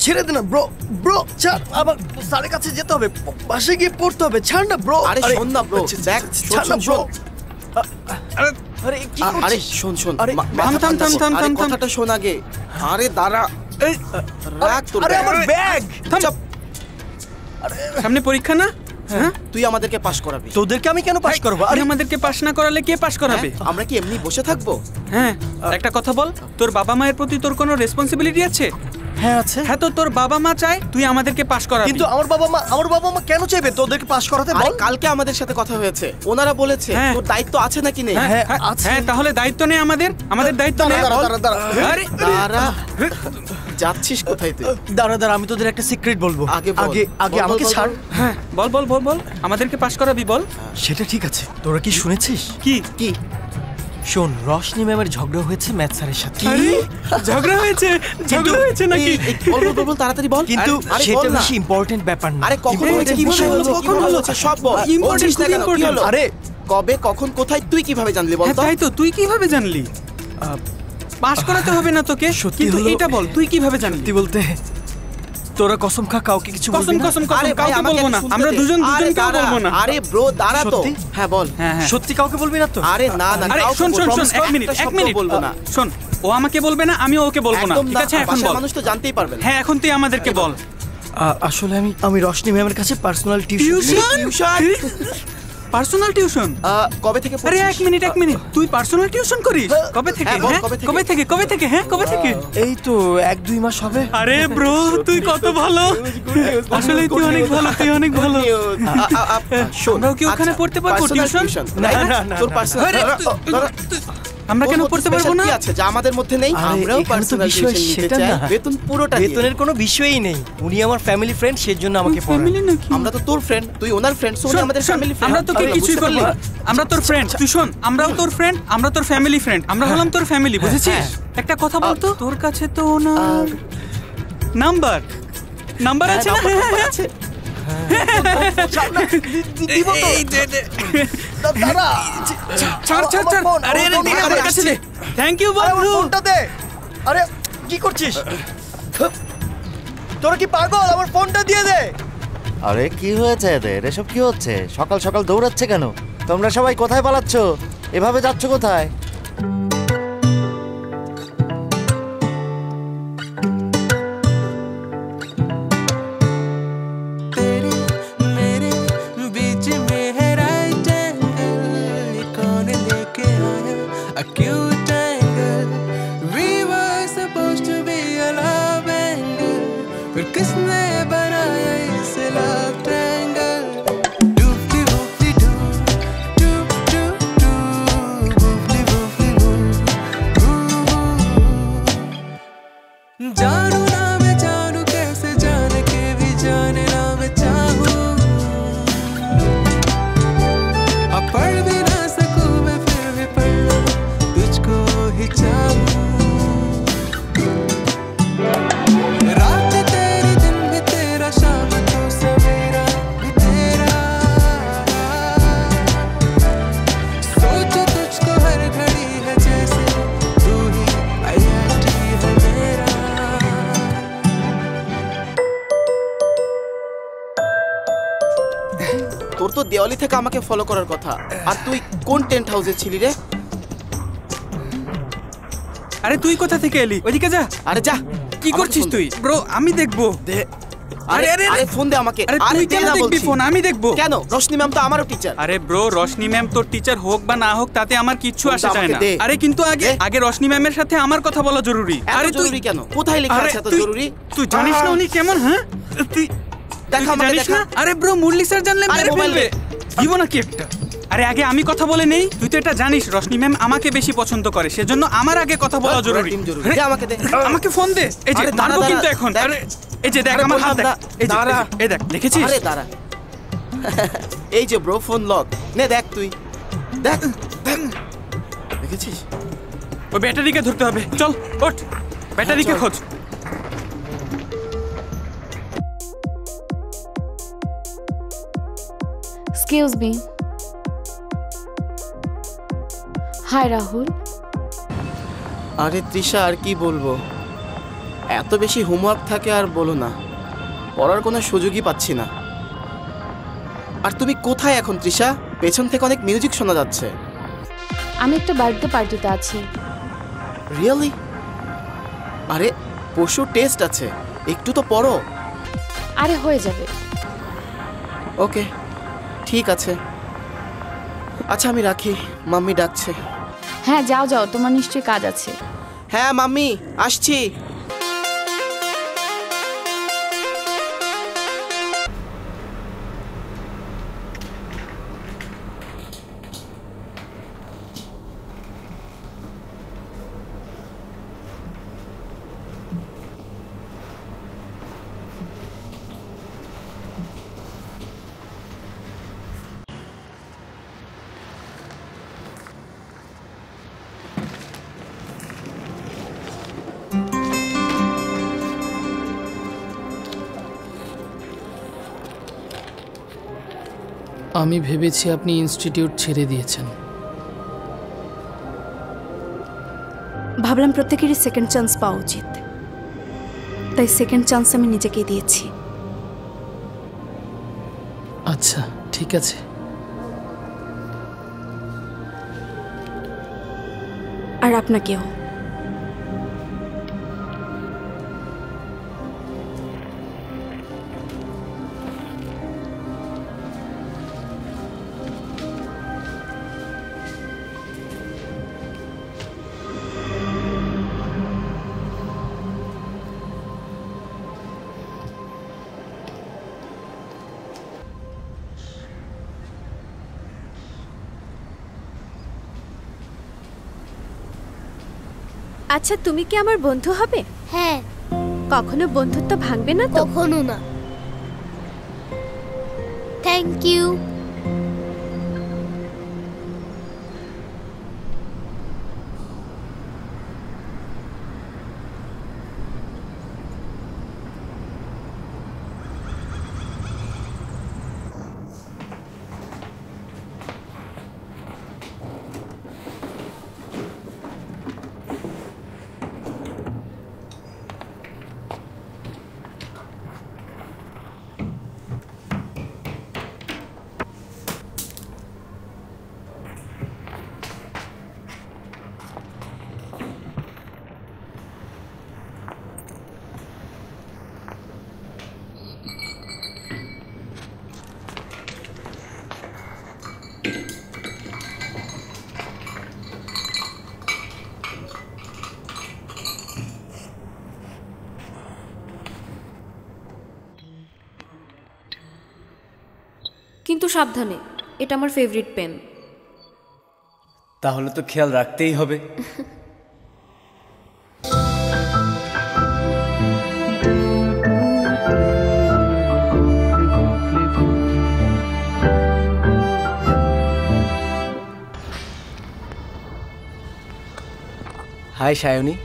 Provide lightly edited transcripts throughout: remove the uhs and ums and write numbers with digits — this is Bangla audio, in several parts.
ছেড়ে দে না ব্রো, ব্রো ছাড়, আমার স্যারের কাছে যেতে হবে, বাসে গিয়ে পড়তে হবে, ছাড় না ব্রো। আরে শোন না ব্রো, দেখ ছাড় না ব্রো। আরে কি করছিস? আরে শোন শোন, আরে থাম কথাটা শোন আগে। আরে দাঁড়া, রাখ তোর। আরে আমার ব্যাগ। সামনে পরীক্ষা না? হ্যাঁ, তুই আমাদেরকে পাস করাবি। তোদেরকে আমি কেন পাস করব? আরে আমাদেরকে পাস না করালে কে পাস করাবে? আমরা কি এমনি বসে থাকবো? হ্যাঁ, একটা কথা বল, তোর বাবা মায়ের প্রতি তোর কোনো রেসপন্সিবিলিটি আছে? হ্যাঁ আছে। হ্যাঁ, তো তোর বাবা মা চায় তুই আমাদেরকে পাস করাবি। কিন্তু আমার বাবা মা কেন চাইবে তোদেরকে পাস করাতে? আরে বল। কালকে আমাদের সাথে কথা হয়েছে, ওনারা বলেছে তোর দায়িত্ব আছে নাকি নেই? হ্যাঁ আছে। হ্যাঁ, তাহলে দায়িত্ব নেই আমাদের দায়িত্ব নেই। আরে দাঁড়া, যাচ্ছিস কোথায় তুই? দাঁড়া, আমি তোদের একটা সিক্রেট বলবো। আগে আমাকে ছাড়। হ্যাঁ, বল, আমাদেরকে পাস করাবি বল। সেটা ঠিক আছে, তোরা কি শুনেছিস? কি? শোন, রশনি ম্যামের ঝগড়া হয়েছে ম্যাথ স্যারের সাথে। ঝগড়া হয়েছে নাকি? বল তাড়াতাড়ি বল। কিন্তু সেটা বেশি ইম্পর্টেন্ট ব্যাপার না। আরে কখন হয়েছে, কখন হলো সব বল। ইম্পর্টেন্ট। আরে কবে, কখন, কোথায়, তুই কিভাবে জানলি বল তো? তাই তো, তুই কিভাবে জানলি? পাস করাতে হবে না তোকে, কিন্তু এটা বল তুই কিভাবে জানলি? সত্যি বলতে তোরা কসম খা, কাউকে কিছু বলবি না। কসম কাউকে বলবো না, আমরা দুজনকে বলবো না। আরে ব্রো দাঁড়া তো। হ্যাঁ বল। হ্যাঁ, সত্যি কাউকে বলবি না তো? আরে না, আরে শোন, এক মিনিট বলবো না। শোন, ও আমাকে বলবে না, আমিও ওকে বলবো না, ঠিক আছে? এখন বল। মানুষ তো জানতেই পারবে না। হ্যাঁ, এখন তুই আমাদেরকে বল। আসলে আমি রশনি ম্যামের কাছে পার্সোনাল পার্সোনাল টিউশন কবে থেকে? আরে এক মিনিট, তুই পার্সোনাল টিউশন করিস কবে থেকে? কবে থেকে? এই তো 1-2 মাস হবে। আরে ব্রো, তুই কত ভালো, আসলে তুই অনেক ভালো। আমরাও কি ওখানে পড়তে পারবো টিউশন? না, তোর পার্সোনাল আমরা কেন পড়তে পারবো না? আছে যা আমাদের মধ্যে নেই। আমরাও পার্সোনাল টিউশন নিতে চাই। বেতন পুরোটা, বেতনের কোনো বিষয়ই নেই। উনি আমার ফ্যামিলি ফ্রেন্ড, সেজন্য আমাকে পড়ান। আমরা তো তোর ফ্রেন্ড, তুই ওনার ফ্রেন্ড, উনি আমাদের ফ্যামিলি ফ্রেন্ড। আমরা তোকে কিছুই করব না, আমরা তোর ফ্রেন্ড। তুই শোন, আমরাও তোর ফ্রেন্ড, আমরা তোর ফ্যামিলি ফ্রেন্ড, আমরা হলাম তোর ফ্যামিলি, বুঝেছিস? একটা কথা বলতো, তোর কাছে তো ওনার নাম্বার আছে না? আছে। দিব তো। দাঁড়া, ছাড়। আরে আমার কাছে দে। থ্যাংক ইউ বন্ধু। ফোনটা দে। আরে কি করছিস তোরা? কি পাগল? আমার ফোনটা দিয়ে দে। আরে কি হয়েছে এদের? এসব কি হচ্ছে? সকাল সকাল দৌড়াচ্ছে কেন? তোমরা সবাই কোথায় পালাচ্ছ? এভাবে যাচ্ছ কোথায়? তোর তো দেওয়ালি থেকে আমাকে ফলো করার কথা, আর তুই কোন টেন্ট হাউসে ছিলি রে? আরে তুই কোথা থেকে এলি? ওইদিকে যা। আরে যা, কি করছিস তুই? ব্রো আমি দেখবো। আরে ফোন দে আমাকে। আরে তুই কেন দেখবি ফোন? আমি দেখবো। কেন? রশনি ম্যাম তো আমারও টিচার। আরে ব্রো, রশনি ম্যাম তোর টিচার হোক বা না হোক তাতে আমার কিচ্ছু আসে যায় না। আরে কিন্তু আগে রশনি ম্যামের সাথে আমার কথা বলা জরুরি। আরে জরুরি কেন? কোথায় লেখা আছে এত জরুরি? তুই জানিস না উনি কেমন? হ্যাঁ তুই দেখা আমাকে দেখা। আরে ব্রো, মুরলি স্যার জানলে মেরে ফেলবে। দিব না কি একটা? আরে আগে আমি কথা বলে নেই। তুই তো এটা জানিস রশনি ম্যাম আমাকে বেশি পছন্দ করে, সেজন্য আমার আগে কথা বলা জরুরি। আমাকে দে, আমাকে ফোন দে। এই যে মারবো কিন্তু এখন। আরে এই যে দেখ আমার হাত দেখ। এই দেখ, দেখেছিস? আরে দাঁড়া, এই যে ব্রো ফোন লক নে, দেখ তুই দেখ, দেখেছিস? ওই ব্যাটারিকে ধরতে হবে। চল ওঠ, ব্যাটারিকে খোঁজ। Excuse me. Hi Rahul. আরে তৃষা, আর কি বলবো? এত বেশি হোমওয়ার্ক থাকে আর বলো না, পড়ার কোনো সুযোগই পাচ্ছি না। আর তুমি কোথায় এখন তৃষা? পেছন থেকে অনেক মিউজিক শোনা যাচ্ছে। আমি একটা বার্থডে পার্টিতে আছি। রিয়েলি? আরে পরশু টেস্ট আছে, একটু তো পড়ো। আরে হয়ে যাবে। ওকে ঠিক আছে, আচ্ছা আমি রাখি, মাম্মি ডাকছে। হ্যাঁ যাও যাও, তোমার নিশ্চয়ই কাজ আছে। হ্যাঁ মাম্মি আসছি। আমি ভেবেছি আপনি ইনস্টিটিউট ছেড়ে দিয়েছেন। ভাবলাম প্রত্যেকেরই সেকেন্ড চান্স পাওয়া উচিত, তাই সেকেন্ড চান্স আমি নিজেকেই দিয়েছি। আচ্ছা ঠিক আছে। আর আপনাকেও। আচ্ছা তুমি কি আমার বন্ধু হবে? হ্যাঁ। কখনো বন্ধুত্ব ভাঙবে না তো? কখনো না। Thank you. কিন্তু সাবধানে, এটা আমার ফেভারিট পেন। তাহলে তো খেয়াল রাখতেই হবে। হাই সায়নী,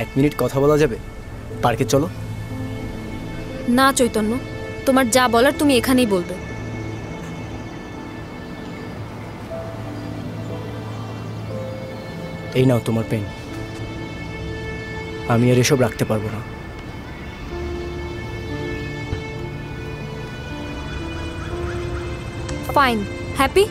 1 মিনিট কথা বলা যাবে? পার্কে চলো। না চৈতন্য, তোমার যা বলার তুমি এখানেই বলবে। এই নাও তোমার পেন। আমি আর এসব রাখতে পারবো না। Fine, happy?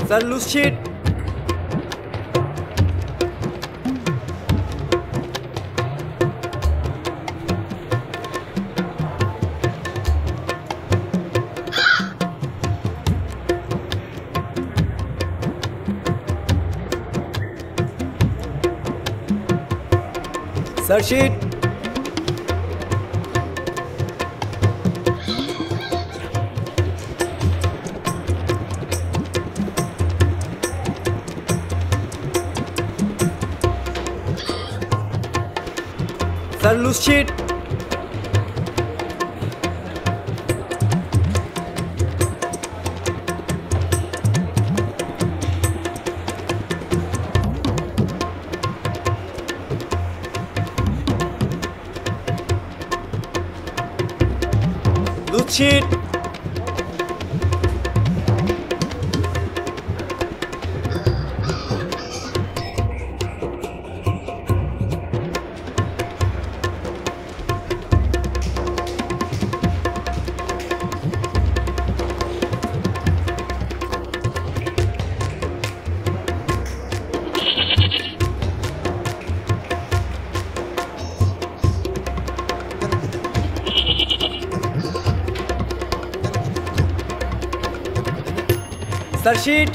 Sir loose sheet. Sir sheet. Sir loose sheet. Loose sheet. Sir sheet.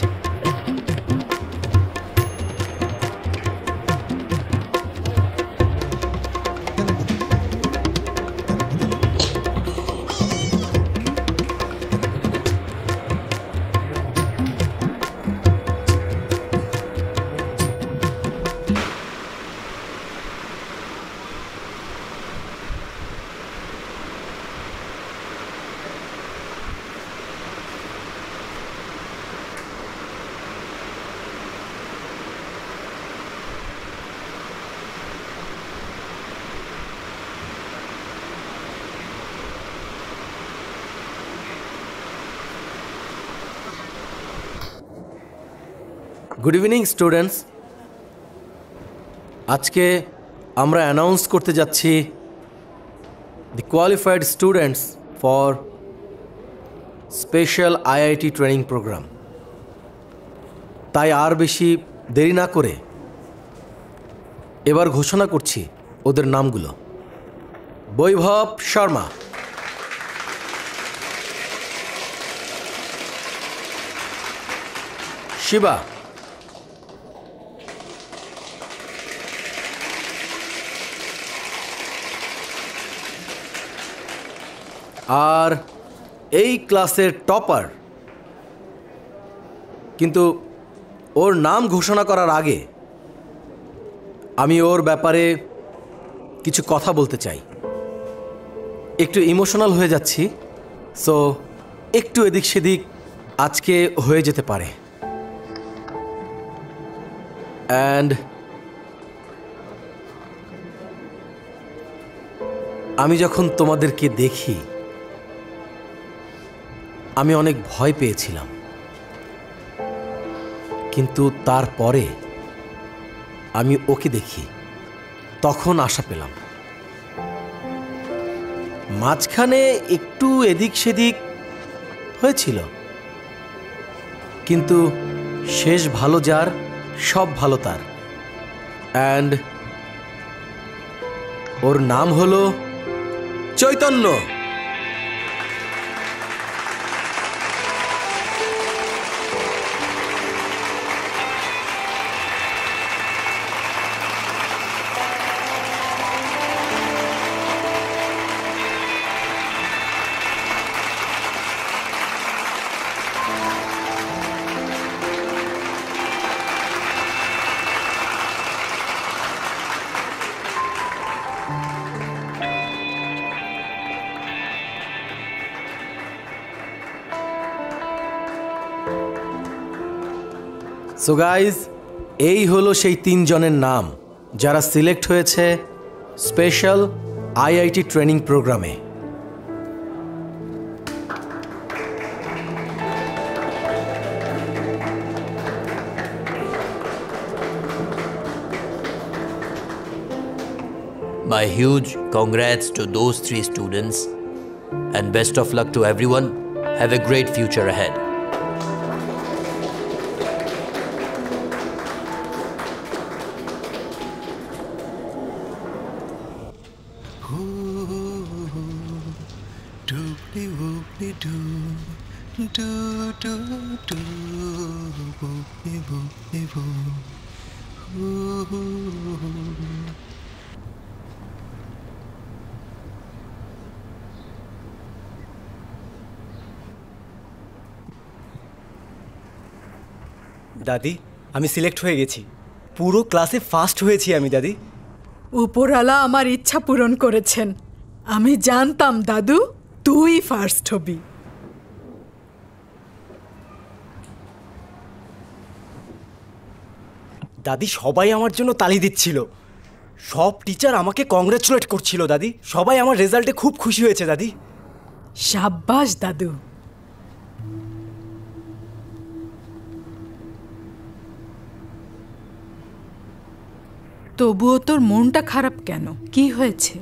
Good evening students. আজকে আমরা অ্যানাউন্স করতে যাচ্ছি the qualified students for special IIT training program. তাই আর বেশি দেরি না করে এবার ঘোষণা করছি ওদের নামগুলো। বৈভব শর্মা, শিবা, আর এই ক্লাসের টপার, কিন্তু ওর নাম ঘোষণা করার আগে আমি ওর ব্যাপারে কিছু কথা বলতে চাই। একটু ইমোশনাল হয়ে যাচ্ছি, সো একটু এদিক সেদিক আজকে হয়ে যেতে পারে। অ্যান্ড আমি যখন তোমাদেরকে দেখি আমি অনেক ভয় পেয়েছিলাম, কিন্তু তারপরে আমি ওকে দেখি তখন আশা পেলাম। মাঝখানে একটু এদিক সেদিক হয়েছিল, কিন্তু শেষ ভালো যার সব ভালো তার। অ্যান্ড ওর নাম হলো চৈতন্য। সো গাইজ, এই হলো সেই তিনজনের নাম যারা সিলেক্ট হয়েছে স্পেশাল আইআইটি ট্রেনিং প্রোগ্রামে। My huge congrats to those 3 students and best of luck to everyone. Have a great future ahead. দাদি, আমি সিলেক্ট হয়ে গেছি। পুরো ক্লাসে ফার্স্ট হয়েছি আমি দাদি। উপরওয়ালা আমার ইচ্ছা পূরণ করেছেন। আমি জানতাম দাদু তুই ফার্স্ট হবি। দাদি, সবাই আমার জন্য তালি দিচ্ছিল, সব টিচার আমাকে কংগ্রাচুলেট করছিল দাদি, সবাই আমার রেজাল্টে খুব খুশি হয়েছে দাদি। সাব্বাস দাদু। তবুও তোর মনটা খারাপ কেন? কি হয়েছে?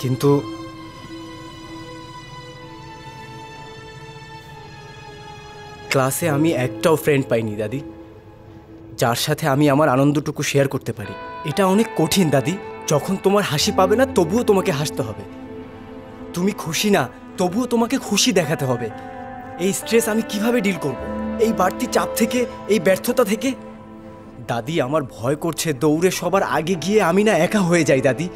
কিন্তু ক্লাসে আমি একটাও ফ্রেন্ড পাইনি দাদি, যার সাথে আমি আমার আনন্দটুকু শেয়ার করতে পারি। এটা অনেক কঠিন দাদি, যখন তোমার হাসি পাবে না তবুও তোমাকে হাসতে হবে, তুমি খুশি না তবুও তোমাকে খুশি দেখাতে হবে। এই স্ট্রেস আমি কিভাবে ডিল করব? এই বাড়তি চাপ থেকে, এই ব্যর্থতা থেকে। দাদি, আমার ভয় করছে দৌড়ে সবার আগে গিয়ে আমি না একা হয়ে যাই দাদি।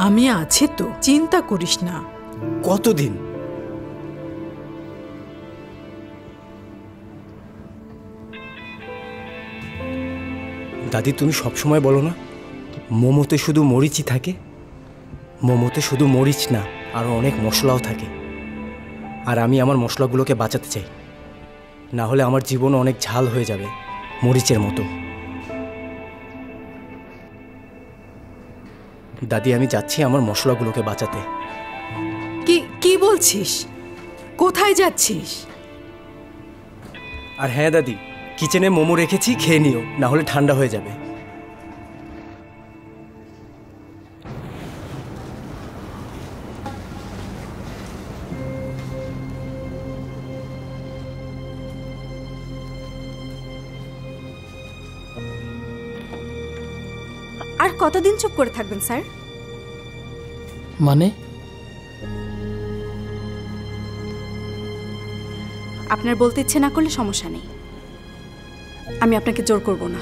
আমি আছি তো, চিন্তা করিস না। কতদিন? দাদি, তুমি সবসময় বলো না মোমোতে শুধু মরিচই থাকে। মোমোতে শুধু মরিচ না, আরও অনেক মশলাও থাকে। আর আমি আমার মশলাগুলোকে বাঁচাতে চাই, না হলে আমার জীবন অনেক ঝাল হয়ে যাবে, মরিচের মতো। দাদি, আমি যাচ্ছি আমার মশলাগুলোকে বাঁচাতে। কি বলছিস? কোথায় যাচ্ছিস? আর হ্যাঁ দাদি, কিচেনে মোমো রেখেছি, খেয়ে নিও, না হলে ঠান্ডা হয়ে যাবে। আর কতদিন চুপ করে থাকবেন স্যার? মানে? আপনার বলতে ইচ্ছে না করলে সমস্যা নেই, আমি আপনাকে জোর করব না।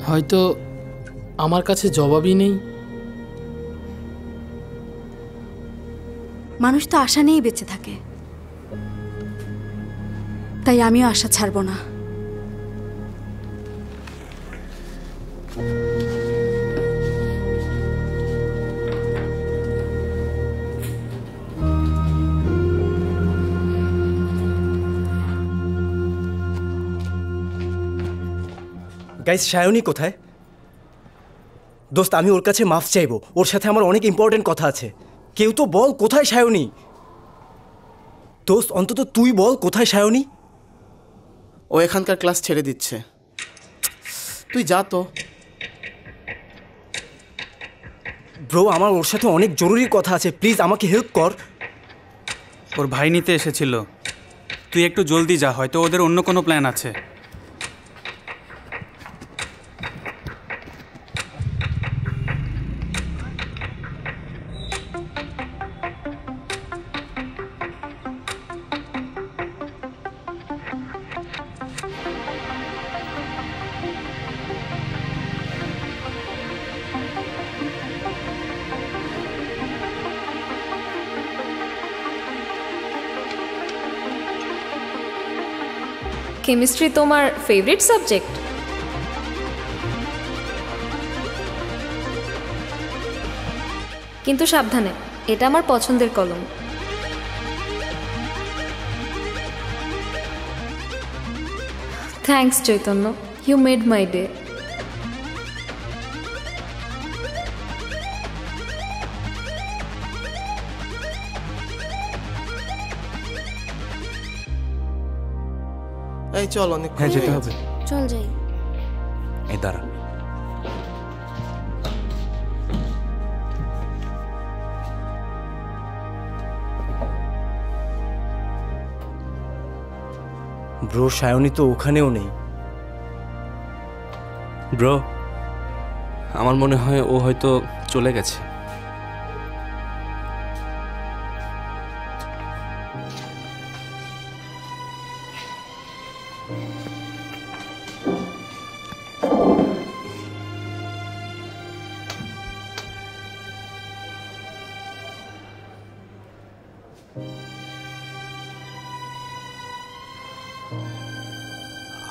হয়তো আমার কাছে জবাবই নেই। মানুষ তো আশা নিয়েই বেঁচে থাকে, তাই আমিও আশা ছাড়ব না। গাইস, সায়নী কোথায়? দোস্ত, আমি ওর কাছে মাফ চাইবো, ওর সাথে আমার অনেক ইম্পর্টেন্ট কথা আছে। কেউ তো বল কোথায় সায়নী? দোস্ত, অন্তত তুই বল কোথায় সায়নী? ও এখানকার ক্লাস ছেড়ে দিচ্ছে, তুই যা তো। ব্রো, আমার ওর সাথে অনেক জরুরি কথা আছে, প্লিজ আমাকে হেল্প কর। ওর ভাই নিতে এসেছিল, তুই একটু জলদি যা, হয়তো ওদের অন্য কোনো প্ল্যান আছে। কেমিস্ট্রি তোমার ফেভারিট সাবজেক্ট? কিন্তু সাবধানে, এটা আমার পছন্দের কলম। Thanks Chaitanya, you made my day. এই চল, অনেক হ্যাঁ, যেতে হবে। চল যাই। এই দাঁড়া, ব্রো, সায়নী তো ওখানেও নেই। ব্রো, আমার মনে হয় ও হয়তো চলে গেছে।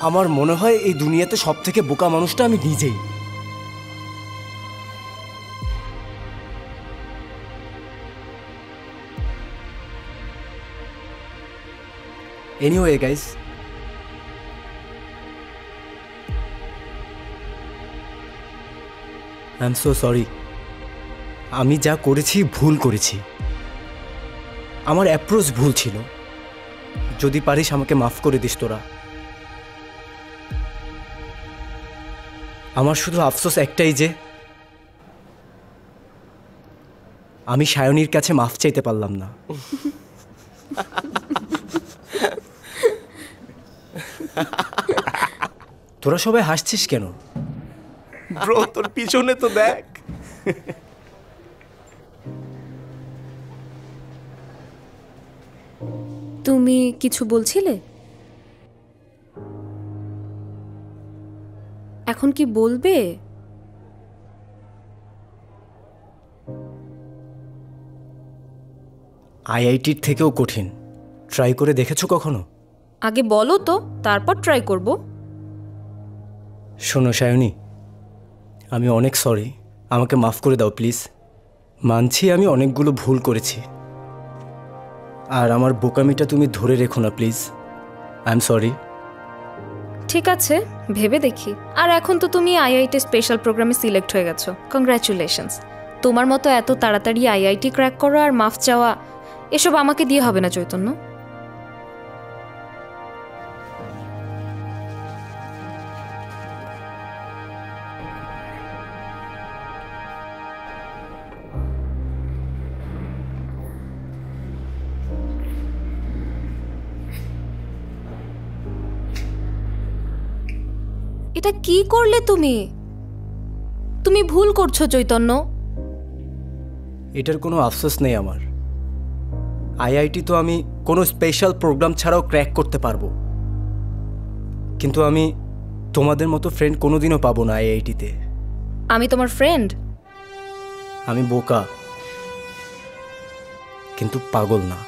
আমার মনে হয় এই দুনিয়াতে সব থেকে বোকা মানুষটা আমি নিজেই। Anyway guys, I am so sorry. আমি যা করেছি ভুল করেছি, আমার অ্যাপ্রোচ ভুল ছিল। যদি পারিস আমাকে মাফ করে দিস তোরা। আমার শুধু আফসোস একটাই যে আমি সায়নীর কাছে মাফ চাইতে পারলাম না। তোরা সবাই হাসছিস কেন? ব্রো তোর পিছনে তো দেখ। তুমি কিছু বলছিলে? এখন কি বলবে? আইআইটির থেকেও কঠিন। ট্রাই করে দেখেছো কখনো? আগে বলো তো, তারপর ট্রাই করব। শোনো সায়নী, আমি অনেক সরি, আমাকে মাফ করে দাও প্লিজ। মানছি আমি অনেকগুলো ভুল করেছি, আর আমার বোকামিটা তুমি ধরে রেখো না প্লিজ। I am sorry. ঠিক আছে, ভেবে দেখি। আর এখন তো তুমি আইআইটি স্পেশাল প্রোগ্রামে সিলেক্ট হয়ে গেছো, কংগ্রাচুলেশনস। তোমার মতো এত তাড়াতাড়ি আইআইটি ক্র্যাক করো আর মাফ চাওয়া, এসব আমাকে দিয়ে হবে না চৈতন্য। এটা কি করলে তুমি? তুমি ভুল করছো চৈতন্য। এটার কোনো আফসোস নেই আমার। আইআইটি তো আমি কোনো স্পেশাল প্রোগ্রাম ছাড়াও ক্র্যাক করতে পারবো, কিন্তু আমি তোমাদের মতো ফ্রেন্ড কোনোদিনও পাবো না আইআইটিতে। আমি তোমার ফ্রেন্ড? আমি বোকা, কিন্তু পাগল না।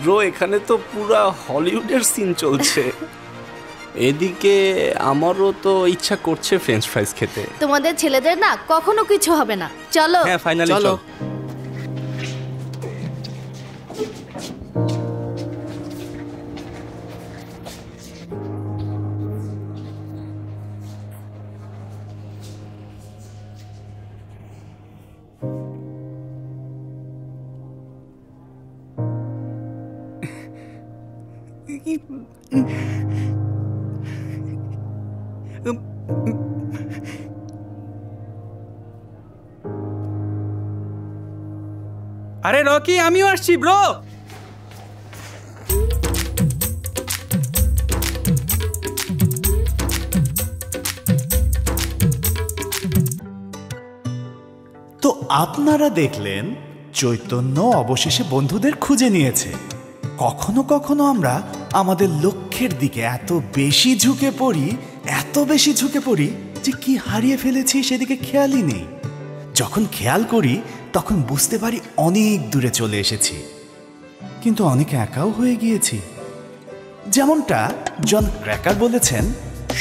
ব্রো এখানে তো পুরা হলিউডের সিন চলছে। এদিকে আমারও তো ইচ্ছা করছে ফ্রেঞ্চ ফ্রাইজ খেতে। তোমাদের ছেলেদের না কখনো কিছু হবে না। চলো। হ্যাঁ ফাইনালি চলো। আরে রকি, আমিও আসছি ব্রো। তো আপনারা দেখলেন চৈতন্য অবশেষে বন্ধুদের খুঁজে নিয়েছে। কখনো কখনো আমরা আমাদের লক্ষ্যের দিকে এত বেশি ঝুঁকে পড়ি যে কি হারিয়ে ফেলেছি সেদিকে খেয়ালই নেই। যখন খেয়াল করি তখন বুঝতে পারি অনেক দূরে চলে এসেছি, কিন্তু অনেক একাও হয়ে গিয়েছি। যেমনটা জন ক্র্যাকার বলেছেন,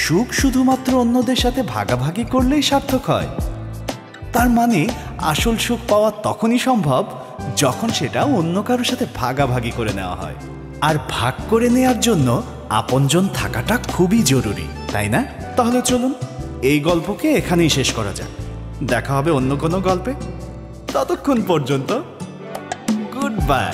সুখ শুধুমাত্র অন্যদের সাথে ভাগাভাগি করলেই সার্থক হয়। তার মানে আসল সুখ পাওয়া তখনই সম্ভব যখন সেটা অন্য কারোর সাথে ভাগাভাগি করে নেওয়া হয়। আর ভাগ করে নেওয়ার জন্য আপনজন থাকাটা খুবই জরুরি, তাই না? তাহলে চলুন এই গল্পকে এখানেই শেষ করা যাক। দেখা হবে অন্য কোনো গল্পে। ততক্ষণ পর্যন্ত গুড বাই।